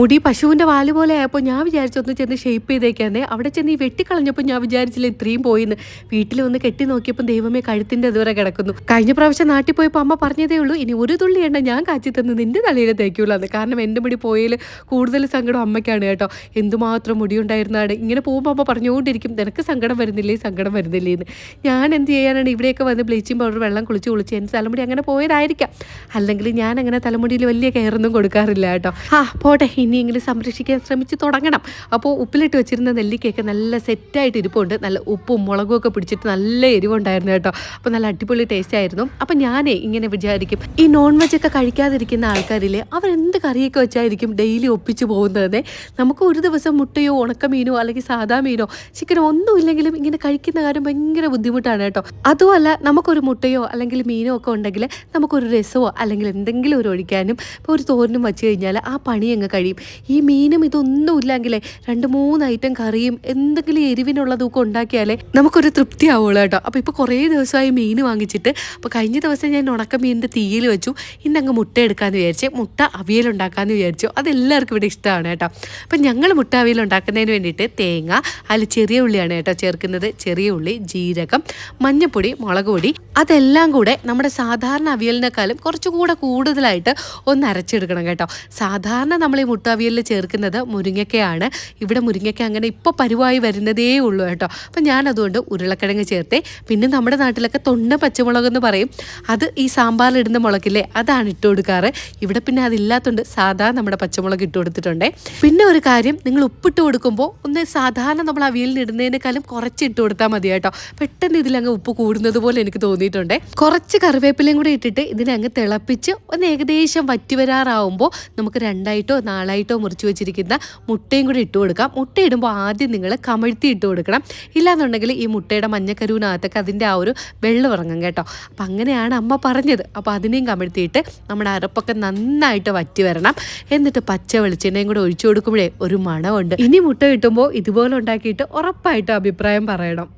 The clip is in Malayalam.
മുടി പശുവിൻ്റെ വാല് പോലെ ആയപ്പോൾ ഞാൻ വിചാരിച്ചൊന്ന് ചെന്ന് ഷേപ്പ് ചെയ്തേക്കാന്നേ. അവിടെ ചെന്ന് ഈ വെട്ടിക്കളഞ്ഞപ്പോൾ ഞാൻ വിചാരിച്ചില്ല ഇത്രയും പോയിന്ന്. വീട്ടിൽ വന്ന് കെട്ടി നോക്കിയപ്പോൾ ദൈവമേ കഴുത്തിൻ്റെ അതുവരെ കിടക്കുന്നു. കഴിഞ്ഞ പ്രാവശ്യം നാട്ടിൽ പോയപ്പോൾ അമ്മ പറഞ്ഞതേ ഉള്ളൂ, ഇനി ഒരു തുള്ളി എണ്ണ ഞാൻ കാച്ചി തന്ന് നിൻ്റെ തലയിൽ തേക്കുള്ളൂ. കാരണം എൻ്റെ മുടി പോയതിൽ കൂടുതൽ സങ്കടം അമ്മയ്ക്കാണ് കേട്ടോ. എന്തുമാത്രം മുടി ഉണ്ടായിരുന്നാണ്. ഇങ്ങനെ പോകുമ്പോൾ അമ്മ പറഞ്ഞുകൊണ്ടിരിക്കും, നിനക്ക് സങ്കടം വരുന്നില്ലേ സങ്കടം വരുന്നില്ലേ എന്ന്. ഞാൻ എന്ത് ചെയ്യാനാണ്, ഇവിടെയൊക്കെ വന്ന് ബ്ലീച്ചിങ് പൗഡർ വെള്ളം കുളിച്ച് എൻ്റെ തലമുടി അങ്ങനെ പോയതായിരിക്കാം. അല്ലെങ്കിൽ ഞാൻ അങ്ങനെ തലമുടിയിൽ വലിയ കെയറൊന്നും കൊടുക്കാറില്ല കേട്ടോ. പോട്ടെ, ഇനിയെങ്കിലും സംരക്ഷിക്കാൻ ശ്രമിച്ച് തുടങ്ങണം. അപ്പോൾ ഉപ്പിലിട്ട് വെച്ചിരുന്ന നെല്ലിക്കയൊക്കെ നല്ല സെറ്റായിട്ട് ഇരിപ്പുണ്ട്. നല്ല ഉപ്പും മുളകും ഒക്കെ പിടിച്ചിട്ട് നല്ല എരിവുണ്ടായിരുന്നു കേട്ടോ. അപ്പോൾ നല്ല അടിപൊളി ടേസ്റ്റ് ആയിരുന്നു. അപ്പം ഞാനേ ഇങ്ങനെ വിചാരിക്കും, ഈ നോൺ വെജ് ഒക്കെ കഴിക്കാതിരിക്കുന്ന ആൾക്കാരില്ലേ, അവരെന്ത് കറിയൊക്കെ വെച്ചായിരിക്കും ഡെയിലി ഒപ്പിച്ച് പോകുന്നതെന്നേ. നമുക്ക് ഒരു ദിവസം മുട്ടയോ ഉണക്കമീനോ അല്ലെങ്കിൽ സാധാ മീനോ ചിക്കനോ ഒന്നും ഇല്ലെങ്കിലും ഇങ്ങനെ കഴിക്കുന്ന കാര്യം ഭയങ്കര ബുദ്ധിമുട്ടാണ് കേട്ടോ. അതുമല്ല, നമുക്കൊരു മുട്ടയോ അല്ലെങ്കിൽ മീനോ ഒക്കെ ഉണ്ടെങ്കിൽ നമുക്കൊരു രസമോ അല്ലെങ്കിൽ എന്തെങ്കിലും ഒരു ഒഴിക്കാനും ഇപ്പോൾ ഒരു തോരനും വെച്ച് കഴിഞ്ഞാൽ ആ പണി അങ്ങ് കഴിയും. ഈ മീനും ഇതൊന്നും ഇല്ലെങ്കിലേ 2-3 ഐറ്റം കറിയും എന്തെങ്കിലും എരിവിനുള്ളതൊക്കെ ഉണ്ടാക്കിയാലേ നമുക്കൊരു തൃപ്തി ആവുള്ളൂ കേട്ടോ. അപ്പോൾ ഇപ്പോൾ കുറേ ദിവസമായി മീൻ വാങ്ങിച്ചിട്ട്, അപ്പോൾ കഴിഞ്ഞ ദിവസം ഞാൻ ഉണക്കമീനിൻ്റെ തീയിൽ വെച്ചു. ഇന്നങ്ങ് മുട്ട എടുക്കാമെന്ന് വിചാരിച്ചു, മുട്ട അവിയലുണ്ടാക്കാമെന്ന് വിചാരിച്ചു. അതെല്ലാവർക്കും ഇവിടെ ഇഷ്ടമാണ് കേട്ടോ. അപ്പം ഞങ്ങൾ മുട്ട അവിയൽ ഉണ്ടാക്കുന്നതിന് വേണ്ടിയിട്ട് തേങ്ങ, അതിൽ ചെറിയ ഉള്ളിയാണ് കേട്ടോ ചേർക്കുന്നത്. ചെറിയ ഉള്ളി, ജീരകം, മഞ്ഞൾപ്പൊടി, മുളക് പൊടി, അതെല്ലാം കൂടെ നമ്മുടെ സാധാരണ അവിയലിനേക്കാളും കുറച്ചുകൂടെ കൂടുതലായിട്ട് ഒന്ന് അരച്ചെടുക്കണം കേട്ടോ. സാധാരണ നമ്മൾ ഈ മുട്ട അവിയലിൽ ചേർക്കുന്നത് മുരിങ്ങയ്ക്കയാണ്. ഇവിടെ മുരിങ്ങയ്ക്ക അങ്ങനെ ഇപ്പോൾ പരുവായി വരുന്നതേ ഉള്ളൂ കേട്ടോ. അപ്പം ഞാനതുകൊണ്ട് ഉരുളക്കിഴങ്ങ് ചേർത്തേ. പിന്നെ നമ്മുടെ നാട്ടിലൊക്കെ തൊണ്ട പച്ചമുളക് എന്ന് പറയും, അത് ഈ സാമ്പാറിലിടുന്ന മുളകില്ലേ, അതാണ് ഇട്ട് കൊടുക്കാറ്. ഇവിടെ പിന്നെ അതില്ലാത്തതുകൊണ്ട് സാധാ നമ്മുടെ പച്ചമുളക് ഇട്ട് കൊടുത്തിട്ടുണ്ടേ. പിന്നെ ഒരു കാര്യം, നിങ്ങൾ ഉപ്പിട്ട് കൊടുക്കുമ്പോൾ ഒന്ന് സാധാരണ നമ്മൾ അവിയലിന് ഇടുന്നതിനേക്കാളും കുറച്ച് ഇട്ട് കൊടുത്താൽ മതി കേട്ടോ. പെട്ടെന്ന് ഇതിലങ്ങ് ഉപ്പ് കൂടുന്നത് പോലെ എനിക്ക് തോന്നിയിട്ടുണ്ടേ. കുറച്ച് കറിവേപ്പിലയും കൂടി ഇട്ടിട്ട് ഇതിനെ അങ്ങ് തിളപ്പിച്ച് ഒന്ന് ഏകദേശം വറ്റി വരാറാവുമ്പോൾ നമുക്ക് 2ആയിട്ടോ 4ആയിട്ടോ മുറിച്ച് വെച്ചിരിക്കുന്ന മുട്ടയും കൂടി ഇട്ട് കൊടുക്കാം. മുട്ട ഇടുമ്പോൾ ആദ്യം നിങ്ങൾ കമഴ്ത്തി ഇട്ട് കൊടുക്കണം. ഇല്ലാന്നുണ്ടെങ്കിൽ ഈ മുട്ടയുടെ മഞ്ഞക്കരുവിനകത്തൊക്കെ അതിൻ്റെ ആ ഒരു വെള്ളം ഇറങ്ങും കേട്ടോ. അപ്പം അങ്ങനെയാണ് അമ്മ പറഞ്ഞത്. അപ്പോൾ അതിനെയും കമഴ്ത്തിയിട്ട് നമ്മുടെ അരപ്പൊക്കെ നന്നായിട്ട് വറ്റി വരണം. എന്നിട്ട് പച്ച വെളിച്ചെണ്ണയും കൂടെ ഒഴിച്ചു കൊടുക്കുമ്പോഴേ ഒരു മണമുണ്ട്. ഇനി മുട്ട കിട്ടുമ്പോൾ ഇതുപോലെ ഉണ്ടാക്കിയിട്ട് ഉറപ്പായിട്ടും അഭിപ്രായം പറയണം.